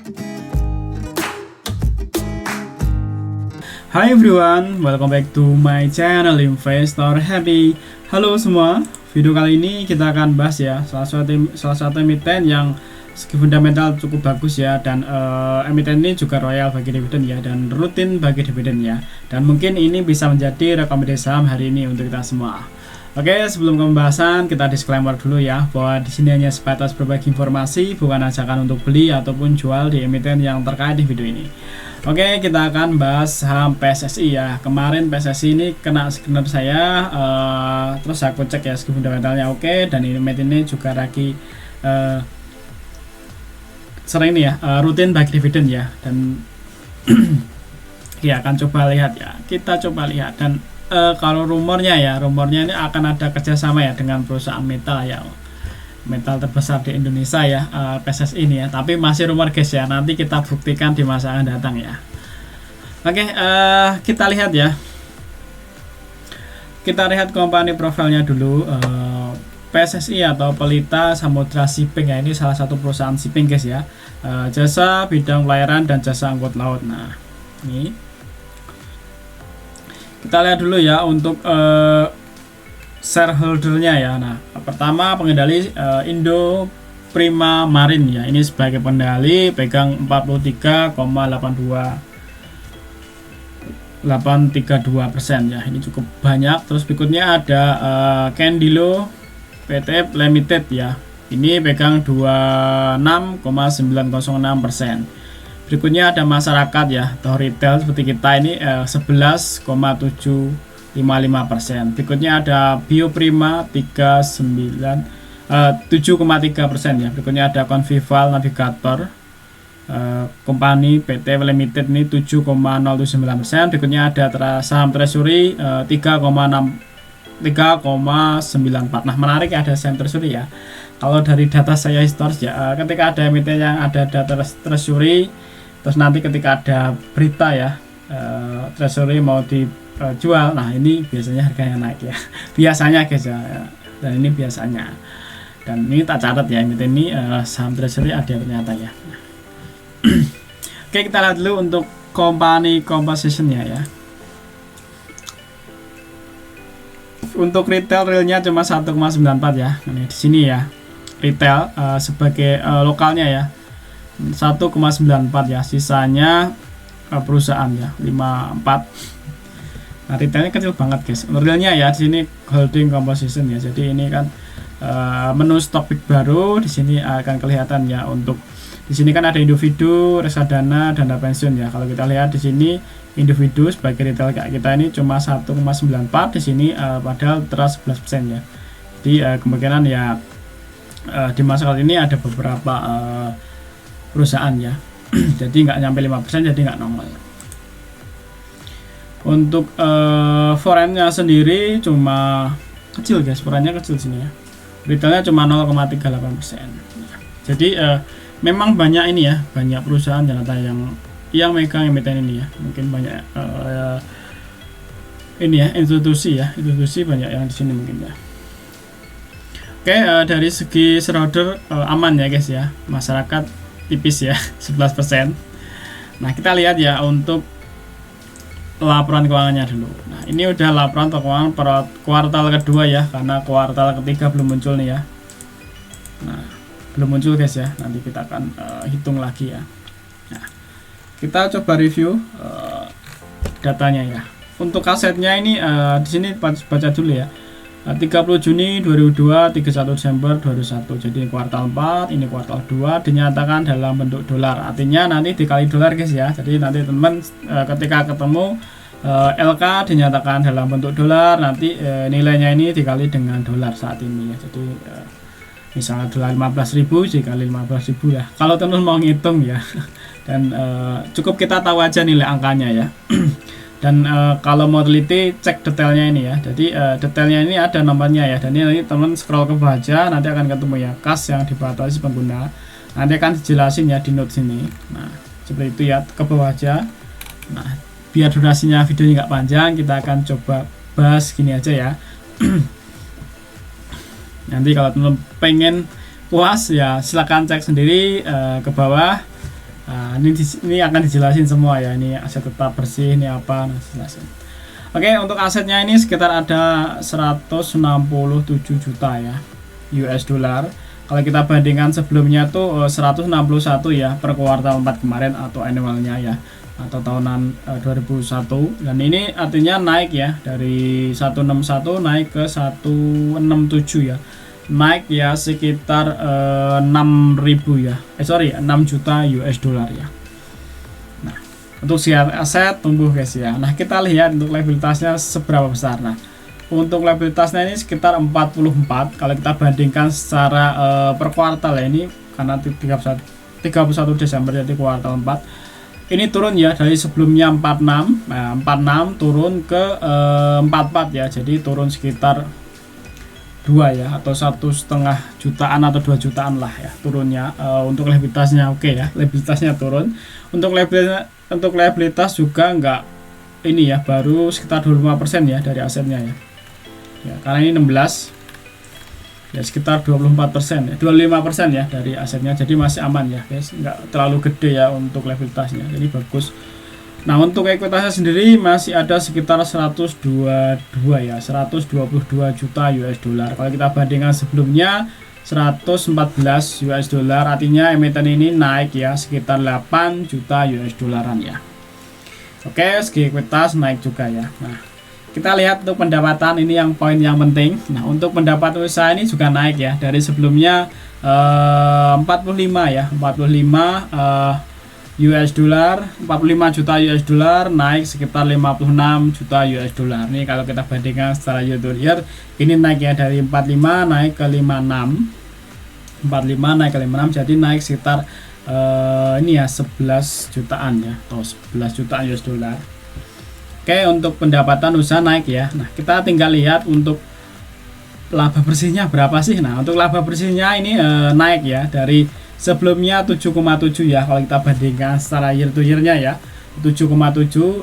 Hi everyone, welcome back to my channel Investor Happy. Halo semua, video kali ini kita akan bahas ya salah satu emiten yang segi fundamental cukup bagus ya, dan emiten ini juga royal bagi dividen ya, dan rutin bagi dividen ya, dan mungkin ini bisa menjadi rekomendasi saham hari ini untuk kita semua. Oke, sebelum pembahasan kita disclaimer dulu ya, bahwa di sini hanya sebatas berbagi informasi, bukan ajakan untuk beli ataupun jual di emiten yang terkait di video ini. Oke, kita akan bahas saham PSSI ya. Kemarin PSSI ini kena scanner saya, terus aku cek ya segi fundamentalnya oke, dan emiten ini juga lagi sering ini ya, rutin bagi dividen ya, dan ya akan coba lihat ya, kita coba lihat. Dan kalau rumornya ini akan ada kerjasama ya dengan perusahaan metal ya, metal terbesar di Indonesia ya, PSSI ini ya, tapi masih rumor guys ya, nanti kita buktikan di masa akan datang ya. Oke, kita lihat ya, kita lihat company profilnya dulu. PSSI atau Pelita Samudra Shipping ya, ini salah satu perusahaan shipping guys ya, jasa bidang pelayaran dan jasa angkut laut. Nah ini kita lihat dulu ya untuk shareholdernya ya. Nah pertama pengendali Indo Prima Marine ya, ini sebagai pendali pegang 43,82% ya, ini cukup banyak. Terus berikutnya ada Kendilo PT Limited ya, ini pegang 26,906%. Berikutnya ada masyarakat ya atau retail seperti kita ini 11,755%. Berikutnya ada Bio Prima 7,3% ya. Berikutnya ada Convival Navigator Company PT Limited ini 7,079%. Berikutnya ada saham Treasury 3,94. Nah menarik ya, ada saham Treasury ya. Kalau dari data saya historis ya, ketika ada emiten yang ada data Treasury, terus nanti ketika ada berita ya Treasury mau dijual, nah ini biasanya harganya naik ya, biasanya guys ya, dan ini biasanya. Dan ini tak catat ya, emiten ini saham Treasury ada ternyata ya. Oke, kita lihat dulu untuk company composition-nya ya. Untuk retail realnya cuma 1,94 ya. Ini di sini ya. Retail sebagai lokalnya ya. 1,94 ya. Sisanya perusahaan ya, 54. Nah, retailnya kecil banget, guys. Realnya ya di sini holding composition ya. Jadi ini kan menu stok pick baru di sini akan kelihatan ya. Untuk di sini kan ada individu, reksadana, dana pensiun ya. Kalau kita lihat di sini individu sebagai retail kayak kita ini cuma 1,94 di sini, padahal teras 11% ya. Jadi kemungkinan ya di masa kali ini ada beberapa perusahaan ya. Jadi nggak nyampe 5%, jadi nggak nongol. Untuk foreign-nya sendiri cuma kecil guys, foreign-nya kecil sini ya. Retailnya cuma 0,38%. Jadi memang banyak ini ya, banyak perusahaan ternyata yang megang emiten ini ya. Mungkin banyak ini ya, institusi banyak yang di sini mungkin ya. Oke, dari segi shareholder aman ya guys ya, masyarakat tipis ya 11%. Nah kita lihat ya untuk laporan keuangannya dulu. Nah ini udah laporan keuangan per kuartal kedua ya, karena kuartal ketiga belum muncul nih ya. Nah belum muncul guys ya, nanti kita akan hitung lagi ya. Nah kita coba review datanya ya. Untuk asetnya ini di sini baca dulu ya. 30 Juni 2002, 31 Desember 2021. Jadi kuartal 4, ini kuartal 2 dinyatakan dalam bentuk dolar. Artinya nanti dikali dolar guys ya. Jadi nanti teman ketika ketemu LK dinyatakan dalam bentuk dolar, nanti nilainya ini dikali dengan dolar saat ini ya. Jadi misalnya dolar 15.000 dikali 15.000 ya. Kalau teman mau ngitung ya. Dan cukup kita tahu aja nilai angkanya ya. Dan kalau mau teliti cek detailnya ini ya. Jadi detailnya ini ada nomornya ya. Dan ini nanti teman scroll ke bawah aja, nanti akan ketemu ya kas yang dibatasi pengguna. Nanti akan dijelasin ya di note sini. Nah seperti itu ya, ke bawah aja. Nah biar durasinya videonya nggak panjang, kita akan coba bahas gini aja ya. Nanti kalau teman pengen puas ya silakan cek sendiri ke bawah. Nah, ini akan dijelasin semua ya, ini aset tetap bersih ini apa, nah jelasin. Oke, untuk asetnya ini sekitar ada 167 juta ya US dollar. Kalau kita bandingkan sebelumnya tuh 161 ya per kuartal 4 kemarin atau annualnya ya, atau tahunan 2001. Dan ini artinya naik ya, dari 161 naik ke 167 ya, naik ya sekitar 6.000 ya, 6 juta US dollar ya. Nah, untuk si aset tumbuh guys ya. Nah, kita lihat untuk liabilitasnya seberapa besar. Nah, untuk liabilitasnya ini sekitar 44 kalau kita bandingkan secara per kuartal ya, ini karena 31 Desember jadi kuartal 4. Ini turun ya dari sebelumnya 46. Nah, 46 turun ke 44 ya. Jadi turun sekitar 2 ya, atau 1,5 jutaan atau 2 jutaan lah ya turunnya. Untuk liabilitasnya oke ya, liabilitasnya turun. Untuk liabilitas juga enggak ini ya, baru sekitar 25% ya dari asetnya ya. Ya, karena ini 16 ya, sekitar 24% ya, 25% ya dari asetnya, jadi masih aman ya guys, nggak terlalu gede ya untuk liabilitasnya, jadi bagus. Nah, untuk ekuitasnya sendiri masih ada sekitar 122 ya, 122 juta US dollar. Kalau kita bandingkan sebelumnya 114 US dollar, artinya emiten ini naik ya sekitar 8 juta US dollaran ya. Oke, segi ekuitas naik juga ya. Nah, kita lihat untuk pendapatan, ini yang poin yang penting. Nah, untuk pendapatan usaha ini juga naik ya, dari sebelumnya 45 ya, 45 US dollar, 45 juta US dollar naik sekitar 56 juta US dollar. Ini kalau kita bandingkan secara year to year, ini naik ya dari 45 naik ke 56. 45 naik ke 56, jadi naik sekitar ini ya 11 jutaan ya, atau 11 jutaan US dollar. Oke, untuk pendapatan usaha naik ya. Nah, kita tinggal lihat untuk laba bersihnya berapa sih. Nah, untuk laba bersihnya ini naik ya, dari sebelumnya 7,7 ya, kalau kita bandingkan secara year to year-nya ya, 7,7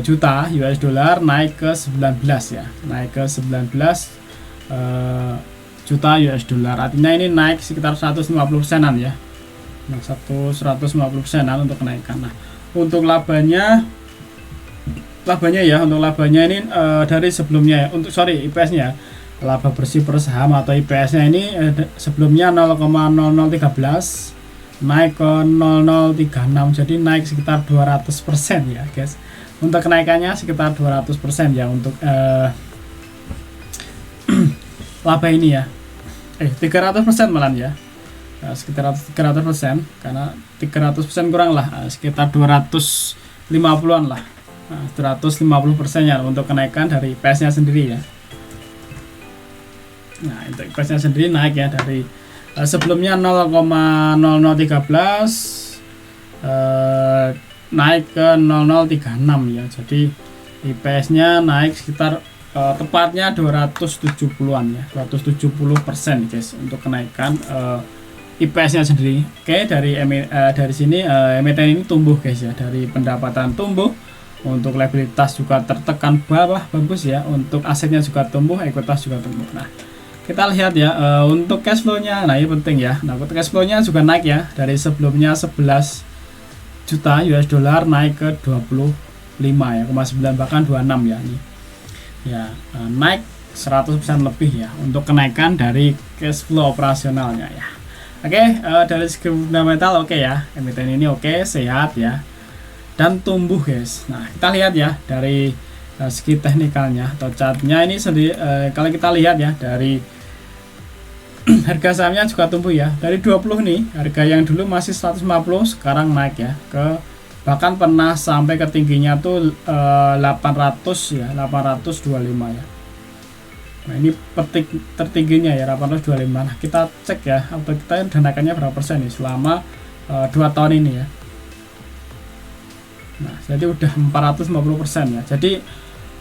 juta US dollar naik ke 19 ya, naik ke 19 juta US dollar. Artinya ini naik sekitar 150%-an ya. Nah, 150%-an untuk kenaikan. Nah, untuk labanya ya, untuk labanya ini dari sebelumnya ya, untuk IPS-nya, laba bersih per saham atau IPS-nya ini sebelumnya 0,0013 naik ke 0036, jadi naik sekitar 200% ya guys. Untuk kenaikannya sekitar 200% ya untuk laba ini ya, 300% malah ya. Sekitar 300%, karena 300% kurang lah, sekitar 250-an lah. Nah, 150% ya untuk kenaikan dari IPS-nya sendiri ya. Nah, untuk IPS-nya sendiri naik ya, dari sebelumnya 0,0013 naik ke 0036 ya. Jadi IPS-nya naik sekitar tepatnya 270-an ya, 270% guys untuk kenaikan IPS-nya sendiri. Oke, dari sini emiten ini tumbuh guys ya, dari pendapatan tumbuh, untuk liabilitas juga tertekan bawah, bagus ya, untuk asetnya juga tumbuh, ekuitas juga tumbuh. Nah, kita lihat ya untuk cash flow-nya. Nah, ini penting ya. Nah, untuk cash flow-nya juga naik ya, dari sebelumnya 11 juta US dollar naik ke 25 ya, 9 bahkan 26 ya ini. Ya, naik 100% lebih ya untuk kenaikan dari cash flow operasionalnya ya. Oke, dari segi fundamental oke ya, emiten ini oke, sehat ya, dan tumbuh guys. Nah, kita lihat ya dari segi teknikalnya atau chartnya ini sendiri. Kalau kita lihat ya dari harga sahamnya juga tumbuh ya, dari 20 nih, harga yang dulu masih 150 sekarang naik ya, ke bahkan pernah sampai ke tingginya tuh 800 ya, 825 ya. Nah, ini tertingginya ya 825. Nah, kita cek ya, atau kita danakannya berapa persen nih selama 2 tahun ini ya. Nah, jadi udah 450% ya. Jadi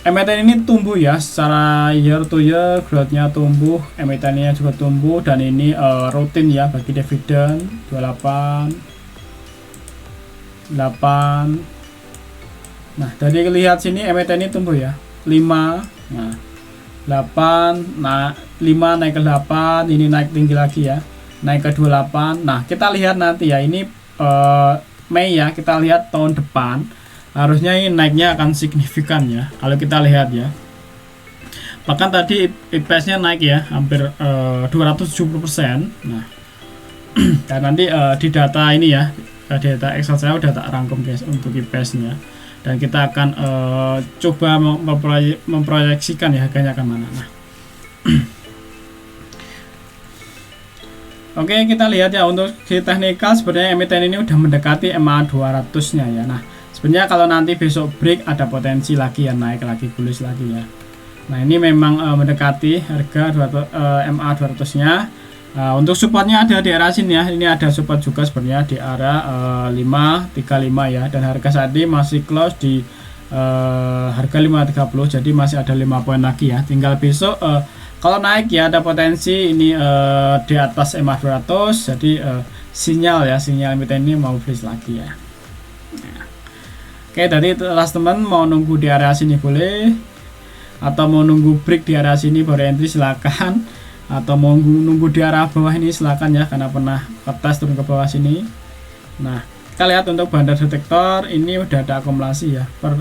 emiten ini tumbuh ya, secara year to year growth-nya tumbuh, emitennya juga tumbuh, dan ini rutin ya bagi dividen 28 8. Nah, dari lihat sini emiten ini tumbuh ya 5. Nah, 8, nah 5 naik ke 8, ini naik tinggi lagi ya, naik ke 28. Nah, kita lihat nanti ya, ini Mei ya, kita lihat tahun depan harusnya ini naiknya akan signifikan ya kalau kita lihat ya. Bahkan tadi IPS-nya naik ya, hampir 270%. Nah, dan nanti di data ini ya, data Excel saya udah tak rangkum guys untuk IPS-nya. Dan kita akan coba memproyeksikan ya harganya akan mana. Nah, oke, kita lihat ya untuk di teknikal sebenarnya emiten ini udah mendekati MA 200-nya ya. Nah, sebenarnya kalau nanti besok break ada potensi lagi ya, naik lagi, bullish lagi ya. Nah, ini memang mendekati harga MA 200-nya. Untuk supportnya ada di area sini ya. Ini ada support juga sebenarnya di area 535 ya. Dan harga saat ini masih close di harga 530. Jadi masih ada 5 poin lagi ya. Tinggal besok kalau naik ya ada potensi ini di atas MA 200. Jadi sinyal emiten ini mau bullish lagi ya. Oke, dari teman-teman mau nunggu di area sini boleh, atau mau nunggu break di area sini baru entry silakan, atau mau nunggu di area bawah ini silakan ya, karena pernah tes turun ke bawah sini. Nah, kita lihat untuk bandar detektor ini udah ada akumulasi ya per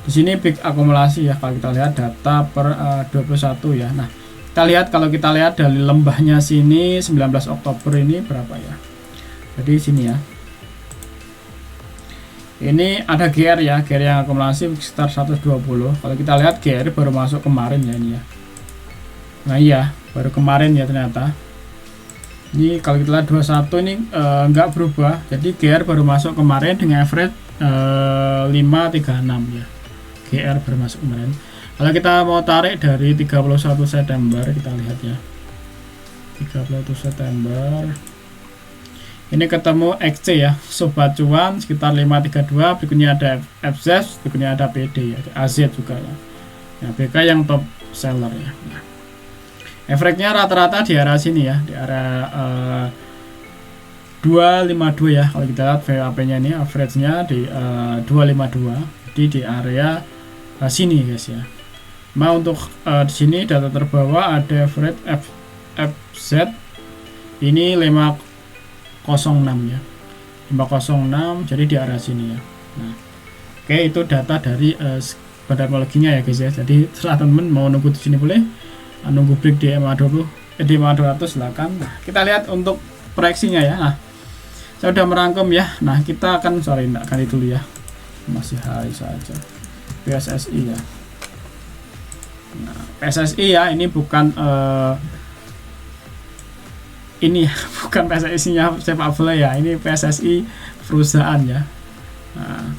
di sini big akumulasi ya kalau kita lihat data per 21 ya. Nah, kita lihat kalau kita lihat dari lembahnya sini 19 Oktober ini berapa ya. Jadi sini ya. Ini ada GR ya, GR yang akumulasi sekitar 120. Kalau kita lihat GR baru masuk kemarin ya ini ya. Nah iya, baru kemarin ya ternyata. Ini kalau kita lihat 21 ini enggak berubah. Jadi GR baru masuk kemarin dengan average 536 ya. GR baru masuk kemarin. Kalau kita mau tarik dari 31 September kita lihat ya. 31 September. Ini ketemu XC ya, sobat cuan sekitar 532, berikutnya ada FZ, berikutnya ada PD ya, AZ juga ya. Nah, BK yang top seller ya. Nah, efeknya rata-rata di area sini ya, di area 252 ya. Kalau kita lihat VWAP-nya ini average-nya di 252. Jadi di area sini guys ya. Nah, untuk di sini data terbawah ada average FZ ini 506 ya, 506, jadi di area sini ya. Nah, oke, itu data dari bandar-teknologinya ya guys ya. Jadi setelah teman-teman mau nunggu di sini boleh, nunggu break di MA20 di MA200 silakan. Nah, kita lihat untuk proyeksinya ya. Nah, saya udah merangkum ya. Nah, kita akan enggak kali dulu ya, masih hari saja. PSSI ya. Nah, PSSI ya, ini bukan ini bukan PSSI-nya sepak bola ya, ini PSSI perusahaan ya. Nah,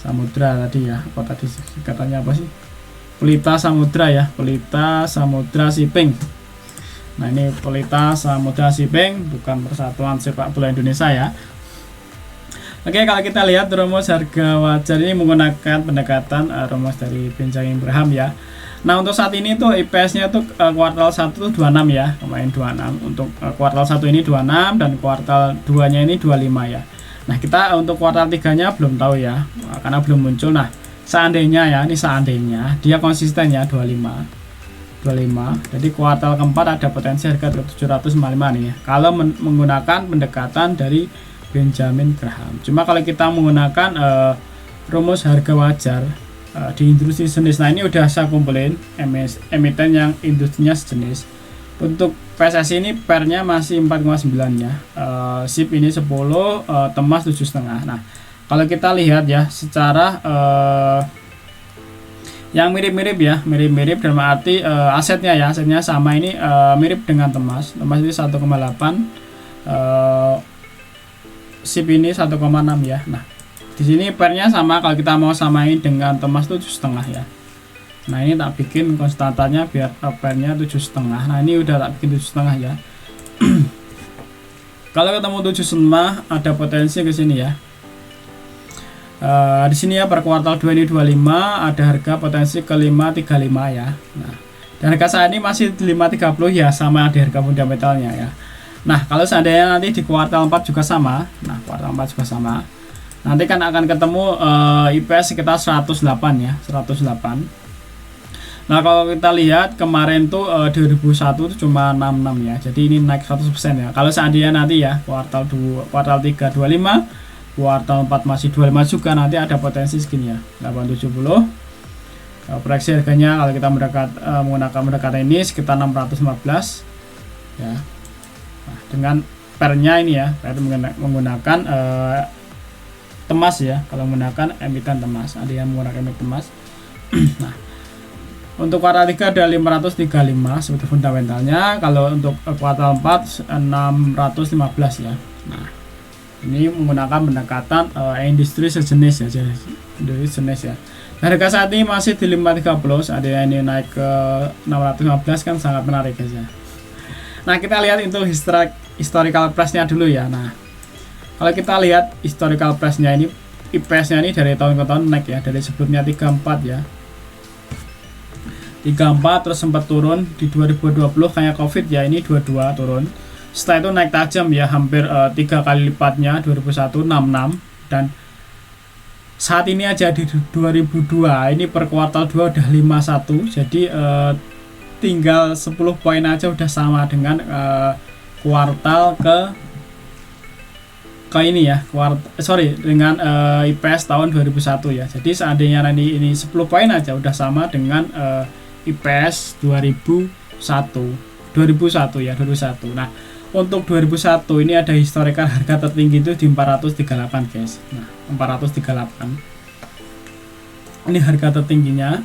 Samudra tadi ya, apa tadi katanya apa sih? Pelita Samudra ya, Pelita Samudra Shipping. Nah, ini Pelita Samudra Shipping, bukan Persatuan Sepak Bola Indonesia ya. Oke, kalau kita lihat rumus harga wajar ini menggunakan pendekatan rumus dari Benjamin Graham ya. Nah, untuk saat ini tuh IPS-nya tuh kuartal 1 tuh 26 ya, kemarin 26. Untuk kuartal 1 ini 26 dan kuartal 2-nya ini 25 ya. Nah, kita untuk kuartal 3-nya belum tahu ya, karena belum muncul. Nah, seandainya ya, ini seandainya dia konsisten ya 25. Jadi kuartal keempat ada potensi harga 755 nih ya. Kalau menggunakan pendekatan dari Benjamin Graham. Cuma kalau kita menggunakan rumus harga wajar di industri sejenis, nah ini udah saya kumpulin emiten yang industrinya sejenis. Untuk PSSI ini pernya masih 4,9 ya, SIP ini 10, Temas 7,5. Nah, kalau kita lihat ya secara yang mirip-mirip ya, mirip-mirip dalam arti asetnya ya, asetnya sama, ini mirip dengan Temas ini 1,8, SIP ini 1,6 ya. Nah, di sini pernya sama, kalau kita mau samain dengan Temas 7,5 ya. Nah, ini tak bikin konstantanya biar pernya 7,5. Nah, ini udah tak bikin 7,5 ya. Kalau ketemu 7,5 ada potensi ke sini ya. Di sini ya per kuartal 2 ini 25, ada harga potensi ke 535 ya. Nah, dan harga saat ini masih 530 ya, sama di harga fundamentalnya ya. Nah, kalau seandainya nanti di kuartal 4 juga sama, nah kuartal 4 juga sama, nanti kan akan ketemu IPS sekitar 108 ya, 108. Nah, kalau kita lihat kemarin tuh 2001 itu cuma 66 ya, jadi ini naik 100% ya. Kalau seandainya nanti ya kuartal 3 25, kuartal 4 masih 25 juga, nanti ada potensi segini ya, 870. Proyeksi harganya kalau kita menggunakan pendekatan ini sekitar 615 ya. Nah, dengan pernya ini ya, per menggunakan Temas ya, kalau menggunakan emiten Temas, ada yang menggunakan emiten Temas. Nah, untuk kuartal 3 ada 535 seperti fundamentalnya, kalau untuk kuartal 4 615 ya. Nah, ini menggunakan pendekatan industri sejenis ya, ya. Harga saat ini masih di 530, ada yang ini naik ke 615, kan sangat menarik guys ya. Nah, kita lihat itu historical price-nya dulu ya. Nah, kalau kita lihat historical price-nya ini, IPS-nya ini dari tahun ke tahun naik ya, dari sebelumnya 34 ya. 34 terus sempat turun di 2020 kayak Covid ya, ini 22 turun. Setelah itu naik tajam ya, hampir 3 kali lipatnya 2001 66, dan saat ini aja di 2002 ini per kuartal 2 udah 51, jadi tinggal 10 poin aja udah sama dengan kuartal ke ini ya, dengan IPS tahun 2001 ya. Jadi seandainya nanti ini 10 poin aja udah sama dengan IPS 2001 ya, 2001. Nah, untuk 2001 ini ada historical harga tertinggi itu di 438 guys. Nah, 438 ini harga tertingginya.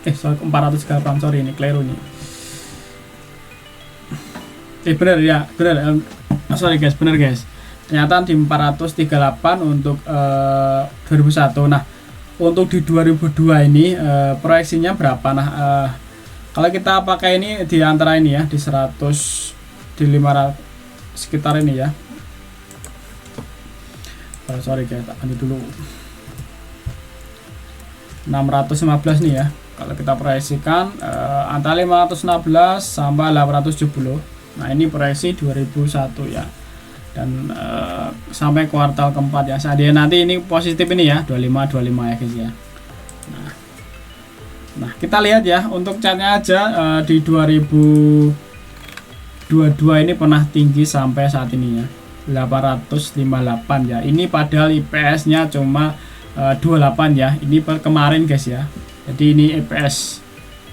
438, sorry ini keliru nih. Bener ya, bener. Sorry guys, bener guys. Ternyata di 438 untuk 2001. Nah, untuk di 2002 ini proyeksinya berapa? Nah, kalau kita pakai ini di antara ini ya, di 100, di 500 sekitar ini ya. Sorry guys, tak ganti dulu. 615 nih ya. Kalau kita proyeksikan antara 516 sampai 870. Nah, ini proyeksi 2001 ya. Dan sampai kuartal keempat ya. Seandainya nanti ini positif ini ya, 25 ya guys ya. Nah, kita lihat ya untuk chartnya aja di 2022 ini pernah tinggi sampai saat ini ya, 858 ya. Ini padahal IPS-nya cuma 28 ya. Ini per kemarin guys ya. Jadi ini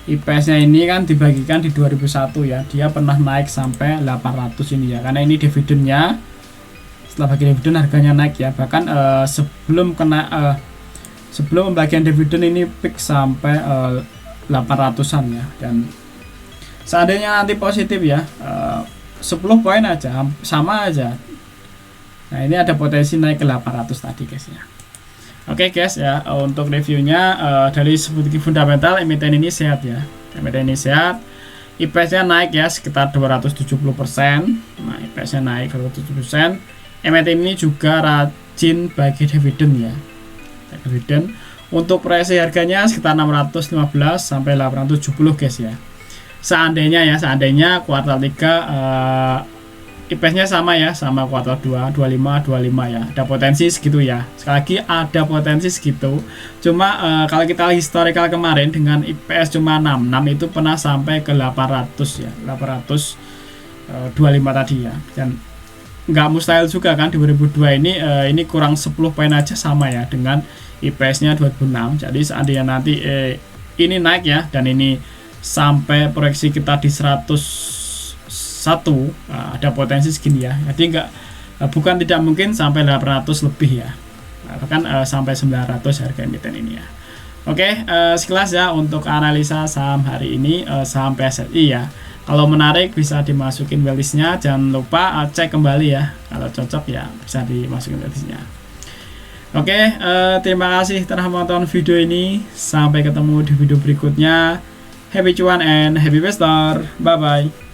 IPS-nya ini kan dibagikan di 2001 ya. Dia pernah naik sampai 800 ini ya. Karena ini dividennya, setelah bagi dividen harganya naik ya. Bahkan sebelum pembagian dividen ini peak sampai 800-an ya. Dan seandainya nanti positif ya, 10 poin aja, sama aja. Nah, ini ada potensi naik ke 800 tadi guys ya. Oke guys ya, untuk reviewnya dari segi fundamental emiten ini sehat ya. Emiten ini sehat, IPS-nya naik ya sekitar 270%. Nah, IPS-nya naik 270%. Emiten ini juga rajin bagi dividen ya. Dividen. Untuk proyeksi harganya sekitar 615 sampai 870 guys ya. Seandainya kuartal 3 IPS-nya sama ya, sama kuartal 2, 25 ya. Ada potensi segitu ya. Sekali lagi ada potensi segitu. Cuma kalau kita historical kemarin dengan IPS cuma 66 itu pernah sampai ke 800 ya. 825 tadi ya. Dan nggak mustahil juga kan 2002 ini kurang 10 poin aja sama ya dengan IPS-nya 2006. Jadi seandainya nanti ini naik ya, dan ini sampai proyeksi kita di 101, ada potensi segini ya. Jadi bukan tidak mungkin sampai 800 lebih ya, bahkan sampai 900 harga emiten ini ya. Oke, sekilas ya untuk analisa saham hari ini, saham PSSI ya. Kalau menarik bisa dimasukin wellisnya, jangan lupa cek kembali ya. Kalau cocok ya bisa dimasukin wellisnya. Oke, terima kasih telah menonton video ini. Sampai ketemu di video berikutnya. Happy cuan and happy investor. Bye bye.